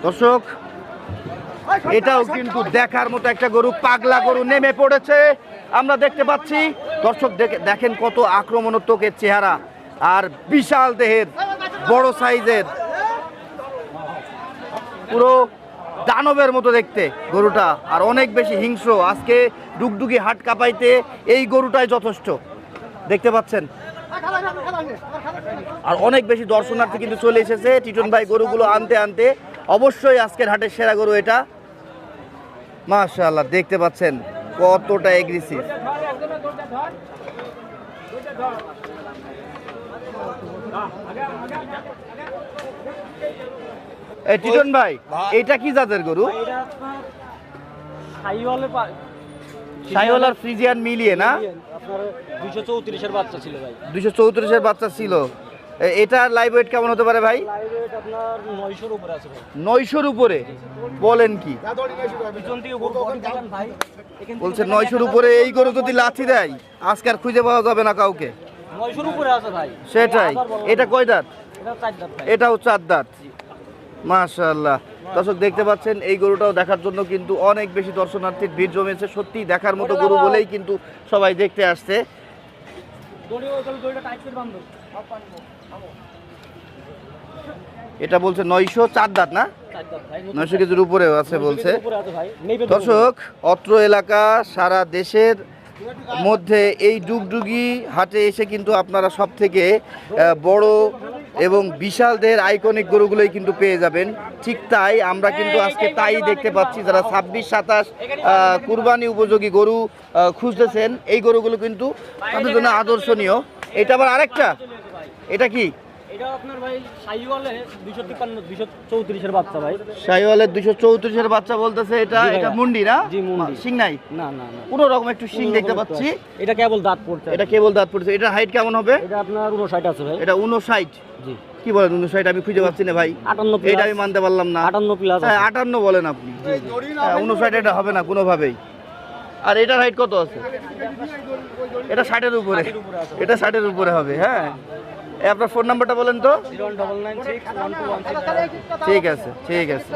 দর্শক এটাও কিন্তু দেখার মতো একটা গরু, পাগলা গরু নেমে পড়েছে আমরা দেখতে পাচ্ছি। দর্শক দেখেন কত আক্রমণাত্মক এর চেহারা, আর বিশাল দেহের, বড় সাইজের, পুরো দানবের মতো দেখতে গরুটা, আর অনেক বেশি হিংস্র। আজকে ডুগডুগি হাট কাঁপাইতে এই গরুটাই যথেষ্ট, দেখতে পাচ্ছেন। আর অনেক বেশি দর্শনার্থী কিন্তু চলে এসেছে টিটন ভাই গরুগুলো আনতে আনতে। অবশ্যই আজকের হাটের সেরা গরু এটা, মাশাআল্লাহ। দেখতে পাচ্ছেন কতটা এগ্রেসিভ। এই টিটন ভাই, এটা কি জাতের গরু? শাহিওয়াল আর ফ্রিজিয়ান মিলিয়ে না? আপনার 234 এর বাচ্চা ছিল ভাই। 234 এর বাচ্চা ছিল। এটার লাইভ ওয়েট কেমন হতে পারে ভাই? লাইভ ওয়েট আপনার 900 এর উপরে আছে ভাই। 900 এর উপরে? বলেন কি? পিছন থেকে গরু বডি দেখেন ভাই। বলছে 900 এর উপরে। এই গরু যদি লাথি দেয় আজকে আর খুঁজে পাওয়া যাবে না কাউকে। 900 এর উপরে আছে ভাই। সেটাই। এটা কয় দাঁত? এটা 4 দাঁত ভাই। এটাও 4 দাঁত। মাশাআল্লাহ। দর্শক দেখতে পাচ্ছেন এই গরুটাও দেখার জন্য কিন্তু অনেক বেশি দর্শনার্থীর ভিড় জমেছে। সত্যি দেখার মতো গরু বলেই কিন্তু সবাই দেখতে আসছে। এটা বলছে 900, 4 দাঁত না? 900 কেজির উপরেও আছে বলছে। দর্শক অত্র এলাকা সারা দেশের মধ্যে এই ডুগডুগি হাটে এসে কিন্তু আপনারা সব থেকে বড় এবং বিশাল দেহের আইকনিক গরুগুলোই কিন্তু পেয়ে যাবেন। ঠিক তাই আমরা কিন্তু আজকে তাই দেখতে পাচ্ছি। যারা 26-27 কুরবানি উপযোগী গরু খুঁজতেছেন, এই গরুগুলো কিন্তু তাদের জন্য আদর্শনীয়। এটা আবার আরেকটা, এটা কি? এটা আপনার ভাই শাহিওয়ালের 234 এর বাচ্চা ভাই। শাহিওয়ালের 234 এর বাচ্চা বলতেছে। এটা এটা মুন্ডি না? জি মুন্ডি। শিং নাই? না না না, পুরো রকম একটু শিং দেখতে পাচ্ছি। এটা কেবল দাঁত পড়ছে। এটা কেবল দাঁত পড়ছে। এটা হাইট কেমন হবে? এটা আপনার 59 আছে ভাই। এটা 59? জি। কি বলেন 59? আমি খুঁজে পাচ্ছি না ভাই। 58 এটা আমি মানতে পারলাম না। 58 প্লাস। হ্যাঁ 58 বলেন আপনি। 59 এটা হবে না কোনোভাবেই। আর এটার হাইট কত আছে? এটা 60 এর উপরে। এটা 60 এর উপরে হবে। হ্যাঁ, আপনার ফোন নাম্বারটা বলেন তো। 019961216। ঠিক আছে, ঠিক আছে।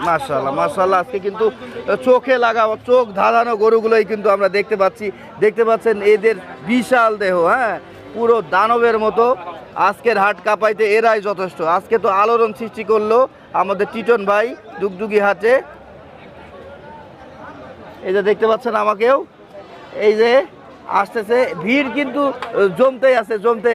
মাশাআল্লাহ মাশাআল্লাহ। আজকে কিন্তু চোখে লাগাও, চোখ ধাঁধানো গরুগুলোই কিন্তু আমরা দেখতে পাচ্ছি। দেখতে পাচ্ছেন এদের বিশাল দেহ, হ্যাঁ, পুরো দানবের মতো। আজকের হাট কাঁপাইতে এরাই যথেষ্ট। আজকে তো আলোড়ন সৃষ্টি করলো আমাদের টিটন ভাই ডুগডুগি হাটে। এই যে দেখতে পাচ্ছেন আমাকেও, এই যে আসতেছে, ভিড় কিন্তু জমতেই আছে, জমতে।